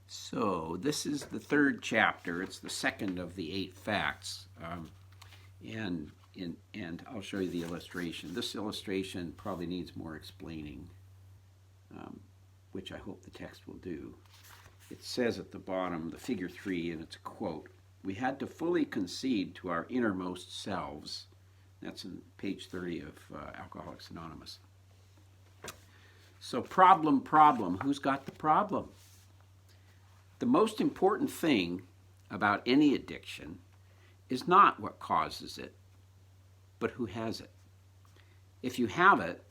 So, this is the third chapter. It's the second of the 8 facts. And, and I'll show you the illustration. This illustration probably needs more explaining, um, which I hope the text will do. It says at the bottom, the figure 3, and it's a quote: "We had to fully concede to our innermost selves." That's in page 30 of Alcoholics Anonymous. So, problem. Who's got the problem? The most important thing about any addiction is not what causes it, but who has it. If you have it,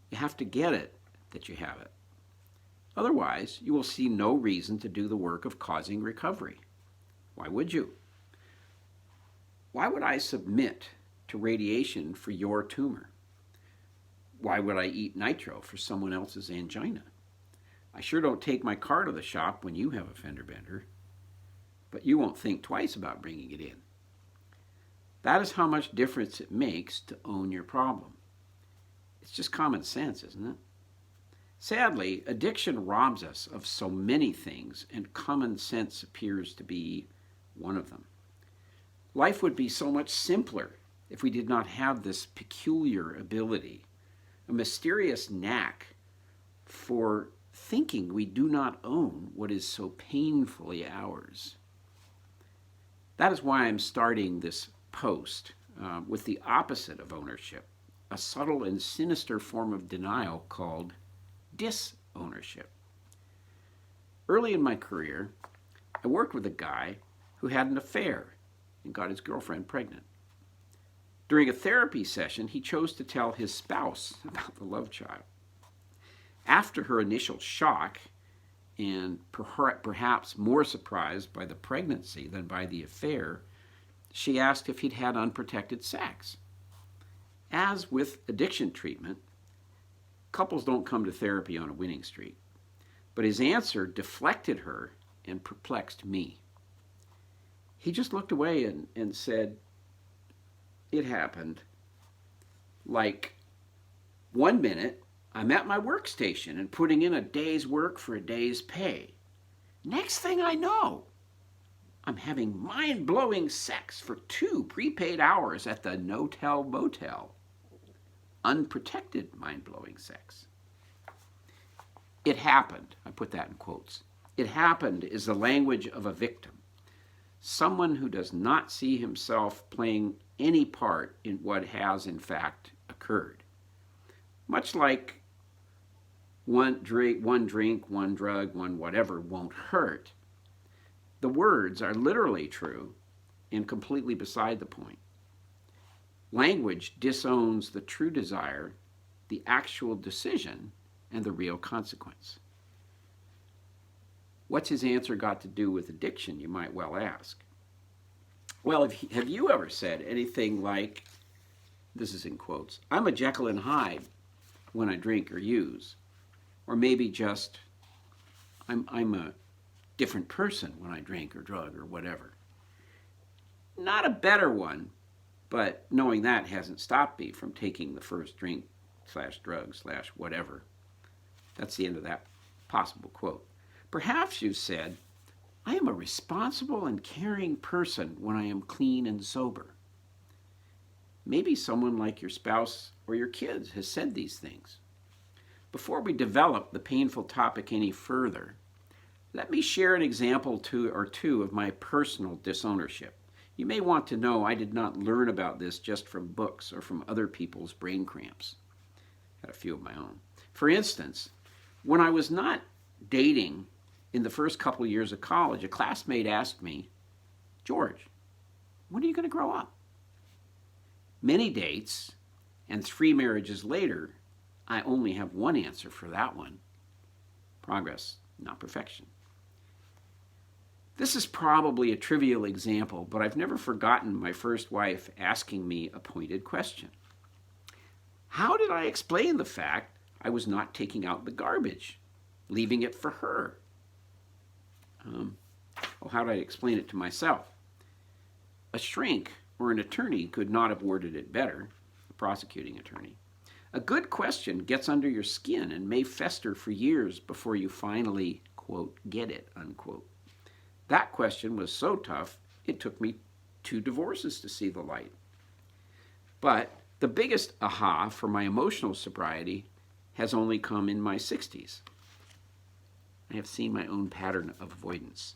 you have to get it that you have it. Otherwise, you will see no reason to do the work of causing recovery. Why would you? Why would I submit to radiation for your tumor? Why would I eat nitro for someone else's angina? I sure don't take my car to the shop when you have a fender bender, but you won't think twice about bringing it in. That is how much difference it makes to own your problem. It's just common sense, isn't it? Sadly, addiction robs us of so many things, and common sense appears to be one of them. Life would be so much simpler if we did not have this peculiar ability, a mysterious knack for thinking we do not own what is so painfully ours. That is why I'm starting this post with the opposite of ownership, a subtle and sinister form of denial called disownership. Early in my career, I worked with a guy who had an affair and got his girlfriend pregnant. During a therapy session, he chose to tell his spouse about the love child. After her initial shock, and perhaps more surprised by the pregnancy than by the affair, she asked if he'd had unprotected sex. As with addiction treatment, couples don't come to therapy on a winning streak, but his answer deflected her and perplexed me. He just looked away and said, "It happened. Like, 1 minute, I'm at my workstation and putting in a day's work for a day's pay. Next thing I know, I'm having mind-blowing sex for 2 prepaid hours at the no-tell motel. Unprotected mind-blowing sex." It happened. I put that in quotes. It happened is the language of a victim, someone who does not see himself playing any part in what has in fact occurred. Much like one drink, one drug, one whatever won't hurt, the words are literally true and completely beside the point. Language disowns the true desire, the actual decision, and the real consequence. What's his answer got to do with addiction, you might well ask? Well, have you ever said anything like, this is in quotes, "I'm a Jekyll and Hyde when I drink or use," or maybe just, I'm a different person when I drink or drug or whatever. Not a better one, but knowing that hasn't stopped me from taking the first drink / drug / whatever. That's the end of that possible quote. Perhaps you said, "I am a responsible and caring person when I am clean and sober." Maybe someone like your spouse or your kids has said these things. Before we develop the painful topic any further, let me share an example or two of my personal disownership. You may want to know I did not learn about this just from books or from other people's brain cramps. I had a few of my own. For instance, when I was not dating in the first couple years of college, a classmate asked me, "George, when are you going to grow up?" Many dates and 3 marriages later, I only have one answer for that one: progress, not perfection. This is probably a trivial example, but I've never forgotten my first wife asking me a pointed question. How did I explain the fact I was not taking out the garbage, leaving it for her? How did I explain it to myself? A shrink or an attorney could not have worded it better, a prosecuting attorney. A good question gets under your skin and may fester for years before you finally, quote, get it, unquote? That question was so tough, it took me 2 divorces to see the light. But the biggest aha for my emotional sobriety has only come in my 60s. I have seen my own pattern of avoidance.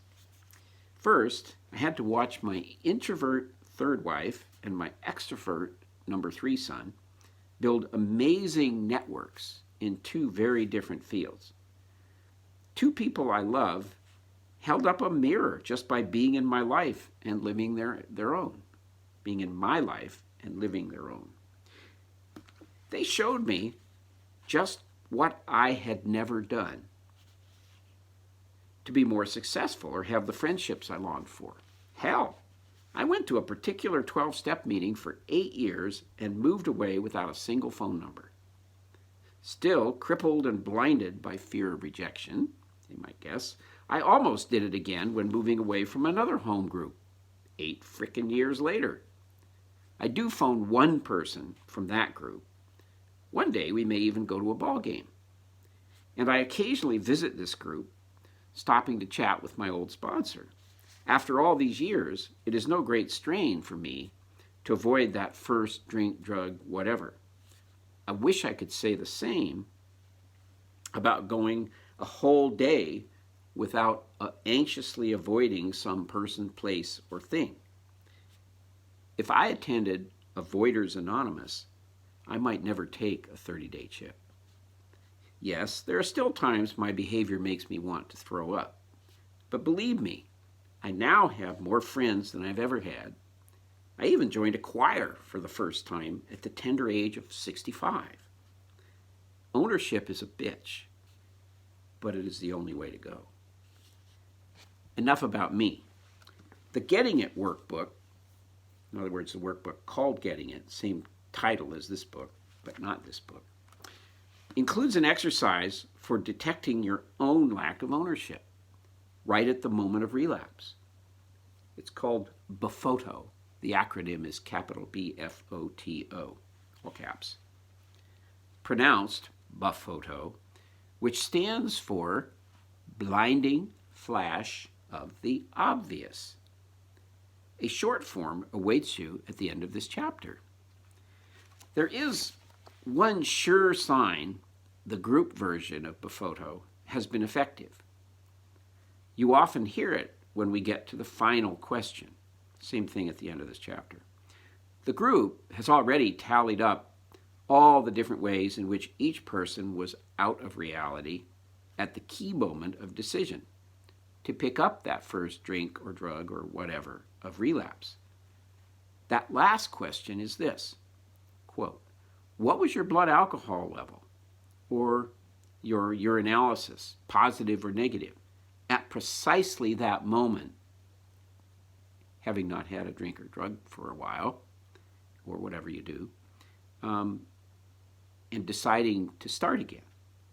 First, I had to watch my introvert third wife and my extrovert number 3 son build amazing networks in 2 very different fields. 2 people I love held up a mirror just by being in my life and living their own. Being in my life and living their own. They showed me just what I had never done to be more successful or have the friendships I longed for. Hell, I went to a particular 12-step meeting for 8 years and moved away without a single phone number. Still crippled and blinded by fear of rejection, you might guess, I almost did it again when moving away from another home group 8 frickin' years later. I do phone one person from that group. One day we may even go to a ball game. And I occasionally visit this group, stopping to chat with my old sponsor. After all these years, it is no great strain for me to avoid that first drink, drug, whatever. I wish I could say the same about going a whole day without anxiously avoiding some person, place, or thing. If I attended Avoiders Anonymous, I might never take a 30-day chip. Yes, there are still times my behavior makes me want to throw up. But believe me, I now have more friends than I've ever had. I even joined a choir for the first time at the tender age of 65. Ownership is a bitch, but it is the only way to go. Enough about me. The Getting It workbook, in other words, the workbook called Getting It, same title as this book, but not this book, includes an exercise for detecting your own lack of ownership right at the moment of relapse. It's called BFOTO. The acronym is capital BFOTO, all caps. Pronounced BFOTO, which stands for Blinding Flash of the Obvious. A short form awaits you at the end of this chapter. There is one sure sign the group version of BFOTO has been effective. You often hear it when we get to the final question. Same thing at the end of this chapter. The group has already tallied up all the different ways in which each person was out of reality at the key moment of decision to pick up that first drink or drug or whatever of relapse. That last question is this, quote, what was your blood alcohol level or your urinalysis, positive or negative, at precisely that moment, having not had a drink or drug for a while, or whatever you do, and deciding to start again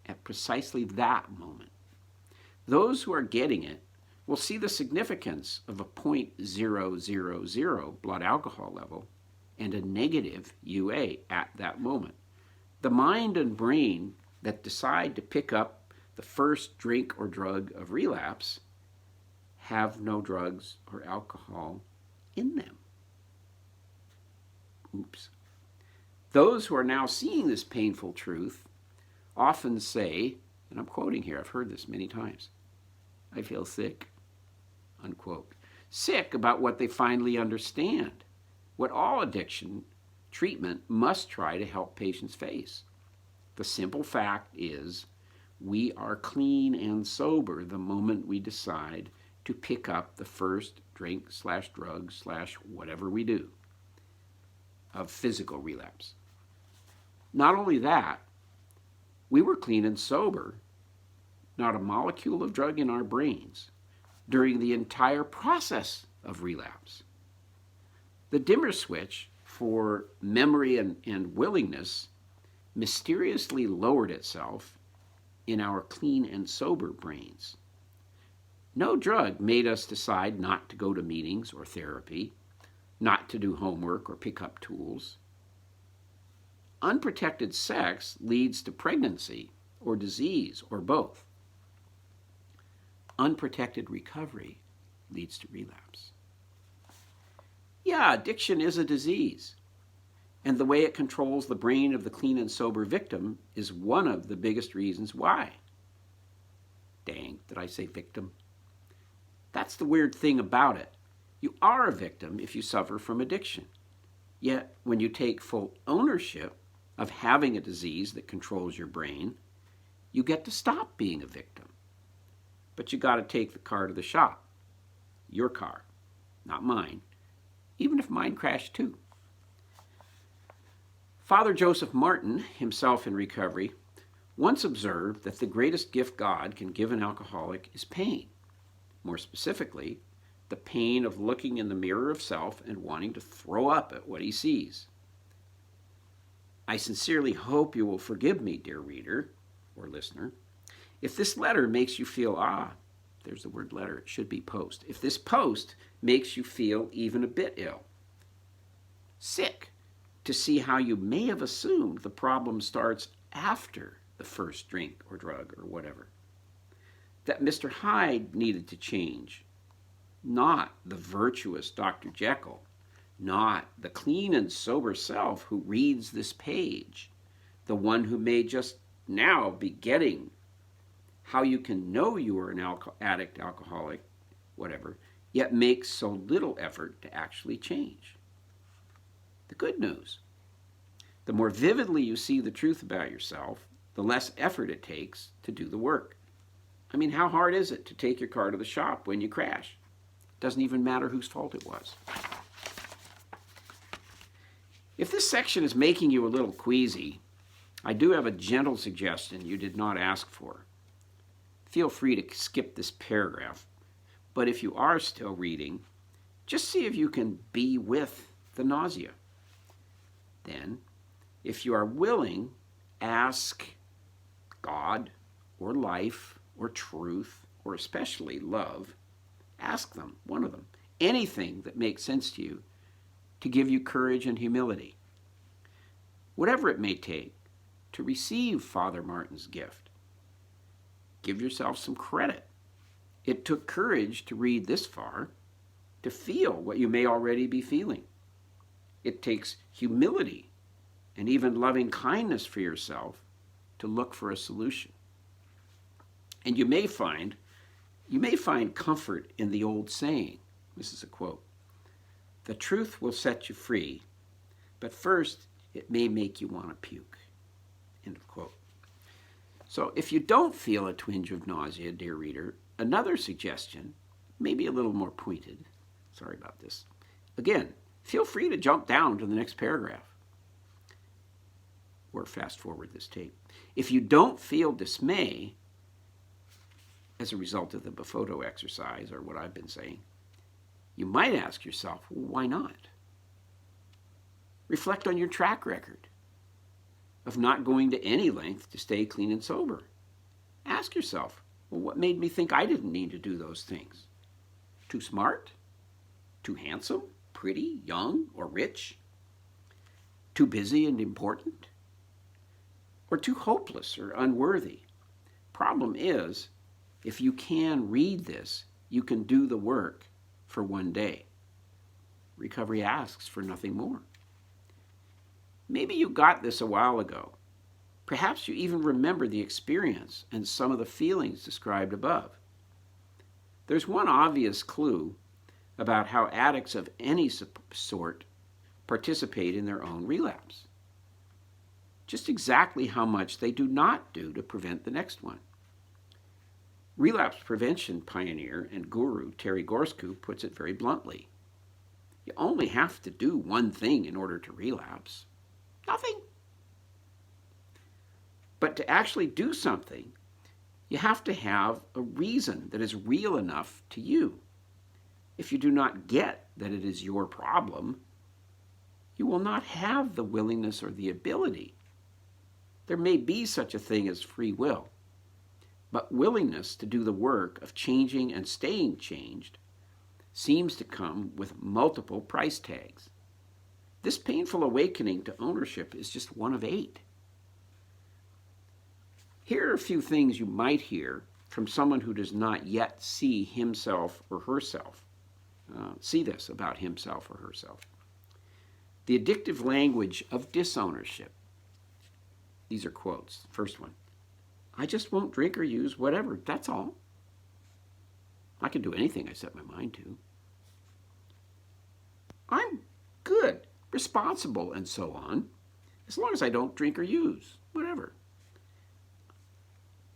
at precisely that moment. Those who are getting it will see the significance of a 0.000 blood alcohol level and a negative UA at that moment. The mind and brain that decide to pick up the first drink or drug of relapse have no drugs or alcohol in them. Oops. Those who are now seeing this painful truth often say, and I'm quoting here, I've heard this many times, I feel sick, unquote. Sick about what they finally understand, what all addiction treatment must try to help patients face. The simple fact is, we are clean and sober the moment we decide to pick up the first drink / drug / whatever we do of physical relapse. Not only that, we were clean and sober, not a molecule of drug in our brains, during the entire process of relapse. The dimmer switch for memory and willingness mysteriously lowered itself in our clean and sober brains. No drug made us decide not to go to meetings or therapy, not to do homework or pick up tools. Unprotected sex leads to pregnancy or disease or both. unprotected recovery leads to relapse. Yeah, addiction is a disease, and the way it controls the brain of the clean and sober victim is one of the biggest reasons why. Dang, did I say victim? That's the weird thing about it. You are a victim if you suffer from addiction. Yet, when you take full ownership of having a disease that controls your brain, you get to stop being a victim. But you got to take the car to the shop. Your car, not mine, even if mine crashed too. Father Joseph Martin, himself in recovery, once observed that the greatest gift God can give an alcoholic is pain. More specifically, the pain of looking in the mirror of self and wanting to throw up at what he sees. I sincerely hope you will forgive me, dear reader or listener, if this letter makes you feel, there's the word letter, it should be post. If this post makes you feel even a bit ill, sick, to see how you may have assumed the problem starts after the first drink or drug or whatever. That Mr. Hyde needed to change, not the virtuous Dr. Jekyll, not the clean and sober self who reads this page, the one who may just now be getting how you can know you are an addict, alcoholic, whatever, yet makes so little effort to actually change. The good news, the more vividly you see the truth about yourself, the less effort it takes to do the work. I mean, how hard is it to take your car to the shop when you crash? It doesn't even matter whose fault it was. If this section is making you a little queasy, I do have a gentle suggestion you did not ask for. Feel free to skip this paragraph, but if you are still reading, just see if you can be with the nausea. Then, if you are willing, ask God or life or truth or especially love, ask them, one of them, anything that makes sense to you, to give you courage and humility. Whatever it may take to receive Father Martin's gift. Give yourself some credit. It took courage to read this far, to feel what you may already be feeling. It takes humility and even loving kindness for yourself to look for a solution. And you may find comfort in the old saying. This is a quote. The truth will set you free, but first it may make you want to puke. End of quote. So if you don't feel a twinge of nausea, dear reader, another suggestion, maybe a little more pointed, sorry about this. Again, feel free to jump down to the next paragraph or fast forward this tape. If you don't feel dismay as a result of the Bafoto exercise or what I've been saying, you might ask yourself, well, why not? Reflect on your track record of not going to any length to stay clean and sober. Ask yourself, well, what made me think I didn't need to do those things? Too smart? Too handsome, pretty, young, or rich? Too busy and important? Or too hopeless or unworthy? Problem is, if you can read this, you can do the work for one day. Recovery asks for nothing more. Maybe you got this a while ago. Perhaps you even remember the experience and some of the feelings described above. There's one obvious clue about how addicts of any sort participate in their own relapse. Just exactly how much they do not do to prevent the next one. Relapse prevention pioneer and guru Terry Gorsku puts it very bluntly. You only have to do one thing in order to relapse. Nothing. But to actually do something, you have to have a reason that is real enough to you. If you do not get that it is your problem, you will not have the willingness or the ability. There may be such a thing as free will, but willingness to do the work of changing and staying changed seems to come with multiple price tags. This painful awakening to ownership is just one of 8. Here are a few things you might hear from someone who does not yet see himself or herself, see this about himself or herself. The addictive language of disownership. These are quotes. First one, I just won't drink or use whatever, that's all. I can do anything I set my mind to. I'm good, responsible, and so on, as long as I don't drink or use, whatever.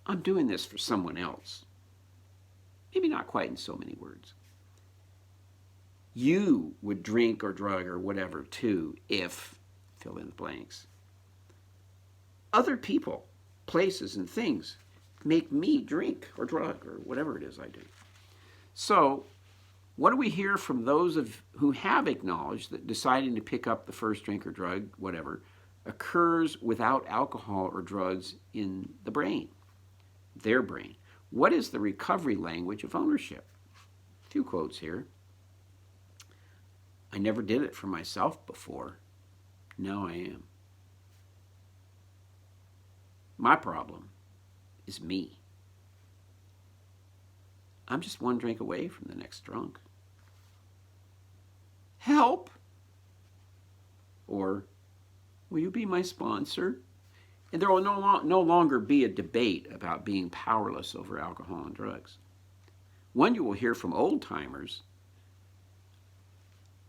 I'm doing this for someone else. Maybe not quite in so many words. You would drink or drug or whatever too if, fill in the blanks. Other people, places, and things make me drink or drug or whatever it is I do. So, what do we hear from those who have acknowledged that deciding to pick up the first drink or drug, whatever, occurs without alcohol or drugs in the brain, their brain? What is the recovery language of ownership? A few quotes here. I never did it for myself before. Now I am. My problem is me. I'm just one drink away from the next drunk. Help! Or, will you be my sponsor? And there will no longer be a debate about being powerless over alcohol and drugs. One you will hear from old-timers,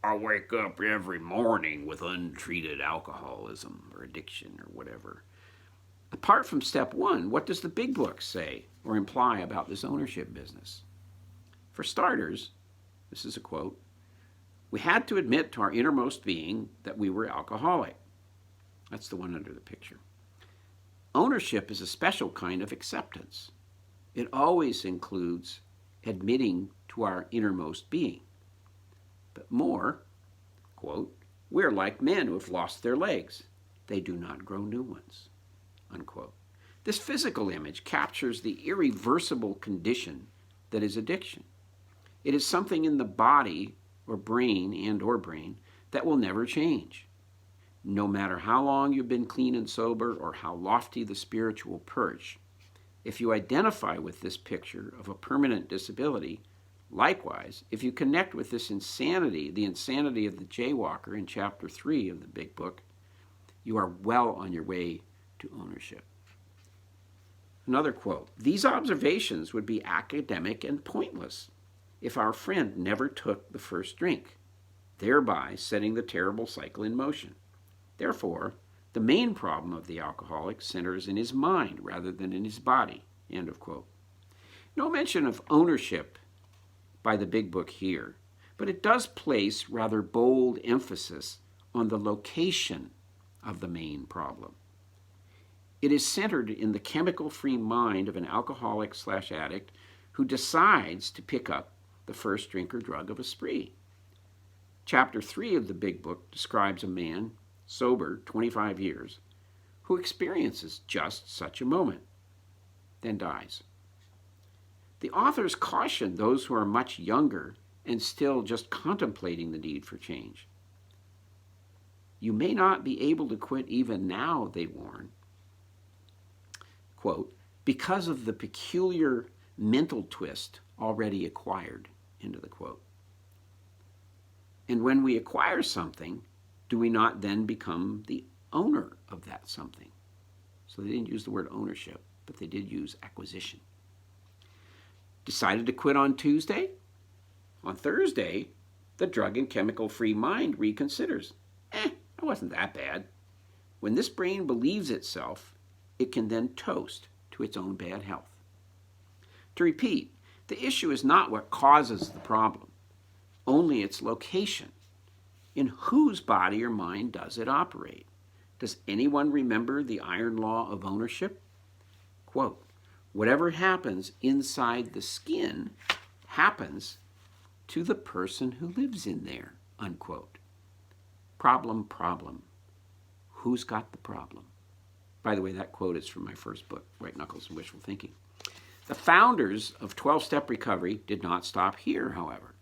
I wake up every morning with untreated alcoholism or addiction or whatever. Apart from step one, what does the big book say or imply about this ownership business? For starters, this is a quote, we had to admit to our innermost being that we were alcoholic. That's the one under the picture. Ownership is a special kind of acceptance. It always includes admitting to our innermost being. But more, quote, we're like men who have lost their legs. They do not grow new ones, unquote. This physical image captures the irreversible condition that is addiction. It is something in the body or brain that will never change. No matter how long you've been clean and sober or how lofty the spiritual perch, if you identify with this picture of a permanent disability, likewise, if you connect with this insanity, the insanity of the jaywalker in chapter 3 of the big book, you are well on your way to ownership. Another quote, these observations would be academic and pointless if our friend never took the first drink, thereby setting the terrible cycle in motion. Therefore, the main problem of the alcoholic centers in his mind rather than in his body, end of quote. No mention of ownership by the big book here, but it does place rather bold emphasis on the location of the main problem. It is centered in the chemical-free mind of an alcoholic/addict who decides to pick up the first drink or drug of a spree. Chapter 3 of the big book describes a man, sober 25 years, who experiences just such a moment, then dies. The authors caution those who are much younger and still just contemplating the need for change. You may not be able to quit even now, they warn, quote, because of the peculiar mental twist already acquired, end of the quote. And when we acquire something, do we not then become the owner of that something? So they didn't use the word ownership, but they did use acquisition. Decided to quit on Tuesday? On Thursday, the drug and chemical-free mind reconsiders. It wasn't that bad. When this brain believes itself, it can then toast to its own bad health. To repeat, the issue is not what causes the problem, only its location. In whose body or mind does it operate? Does anyone remember the iron law of ownership? Quote, whatever happens inside the skin happens to the person who lives in there, unquote. Problem. Who's got the problem? By the way, that quote is from my first book, White Knuckles and Wishful Thinking. The founders of 12-Step Recovery did not stop here, however.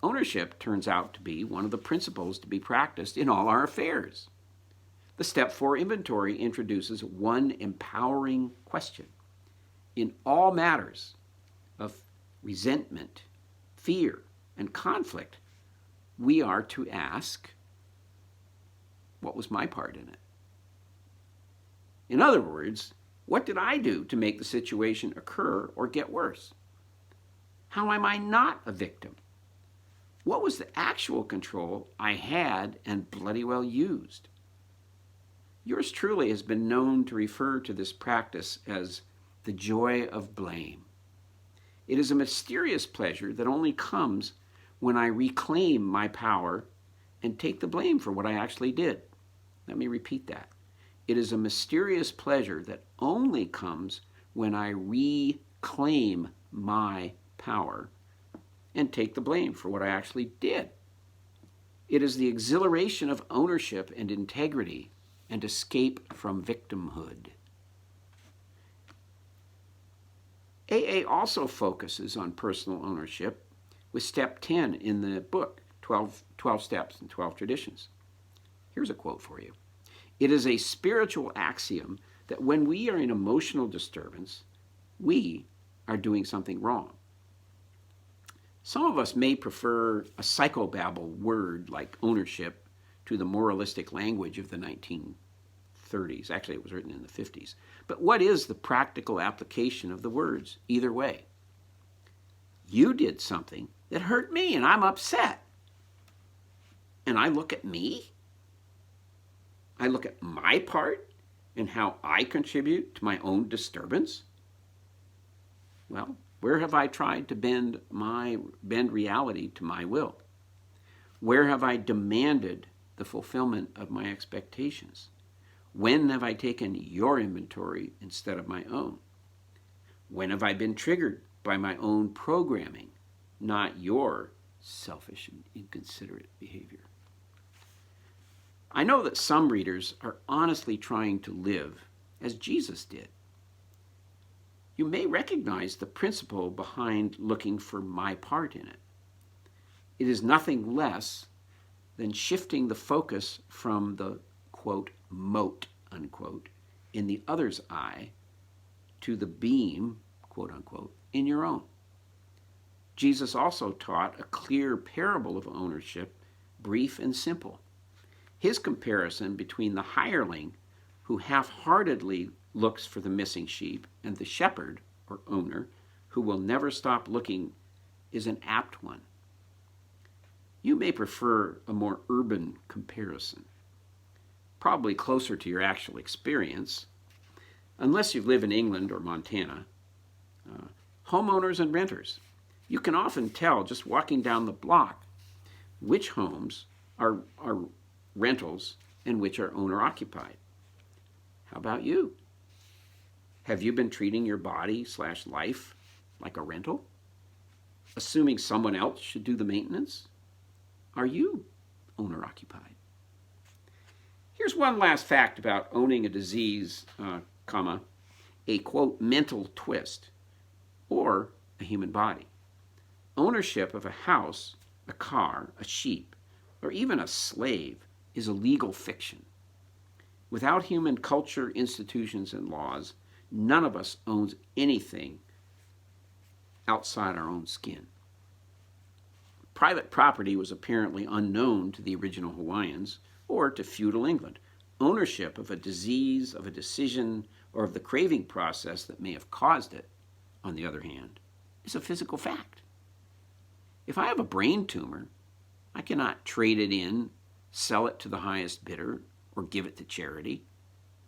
Ownership turns out to be one of the principles to be practiced in all our affairs. The Step 4 inventory introduces one empowering question. In all matters of resentment, fear, and conflict, we are to ask, what was my part in it? In other words, what did I do to make the situation occur or get worse? How am I not a victim? What was the actual control I had and bloody well used? Yours truly has been known to refer to this practice as the joy of blame. It is a mysterious pleasure that only comes when I reclaim my power and take the blame for what I actually did. Let me repeat that. It is a mysterious pleasure that only comes when I reclaim my power and take the blame for what I actually did. It is the exhilaration of ownership and integrity and escape from victimhood. AA also focuses on personal ownership with step 10 in the book, 12 Steps and 12 Traditions. Here's a quote for you. It is a spiritual axiom that when we are in emotional disturbance, we are doing something wrong. Some of us may prefer a psychobabble word like ownership to the moralistic language of the 1930s. Actually, it was written in the 50s. But what is the practical application of the words either way? You did something that hurt me and I'm upset. And I look at me. I look at my part and how I contribute to my own disturbance. Well, where have I tried to bend reality to my will? Where have I demanded the fulfillment of my expectations? When have I taken your inventory instead of my own? When have I been triggered by my own programming, not your selfish and inconsiderate behavior? I know that some readers are honestly trying to live as Jesus did. You may recognize the principle behind looking for my part in it. It is nothing less than shifting the focus from the, quote, mote, unquote, in the other's eye to the beam, quote unquote, in your own. Jesus also taught a clear parable of ownership, brief and simple. His comparison between the hireling who half-heartedly looks for the missing sheep and the shepherd or owner who will never stop looking is an apt one. You may prefer a more urban comparison, probably closer to your actual experience, unless you live in England or Montana. Homeowners and renters. You can often tell just walking down the block which homes are rentals and which are owner-occupied. How about you? Have you been treating your body/life like a rental? Assuming someone else should do the maintenance? Are you owner-occupied? Here's one last fact about owning a disease, a, quote, mental twist, or a human body. Ownership of a house, a car, a sheep, or even a slave is a legal fiction. Without human culture, institutions, and laws, none of us owns anything outside our own skin. Private property was apparently unknown to the original Hawaiians or to feudal England. Ownership of a disease, of a decision, or of the craving process that may have caused it, on the other hand, is a physical fact. If I have a brain tumor, I cannot trade it in, sell it to the highest bidder, or give it to charity.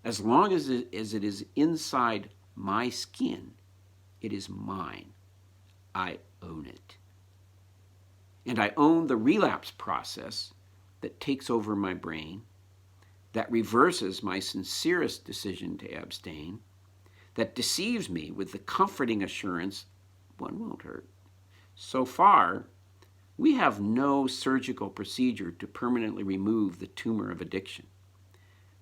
As long as it is inside my skin, it is mine. I own it. And I own the relapse process that takes over my brain, that reverses my sincerest decision to abstain, that deceives me with the comforting assurance one won't hurt. So far, we have no surgical procedure to permanently remove the tumor of addiction.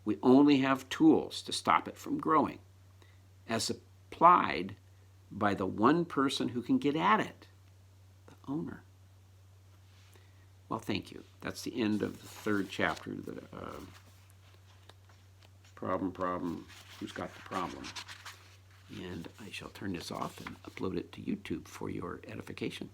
We only have tools to stop it from growing, as applied by the one person who can get at it, the owner. Well, thank you. That's the end of the third chapter, the problem, who's got the problem? And I shall turn this off and upload it to YouTube for your edification.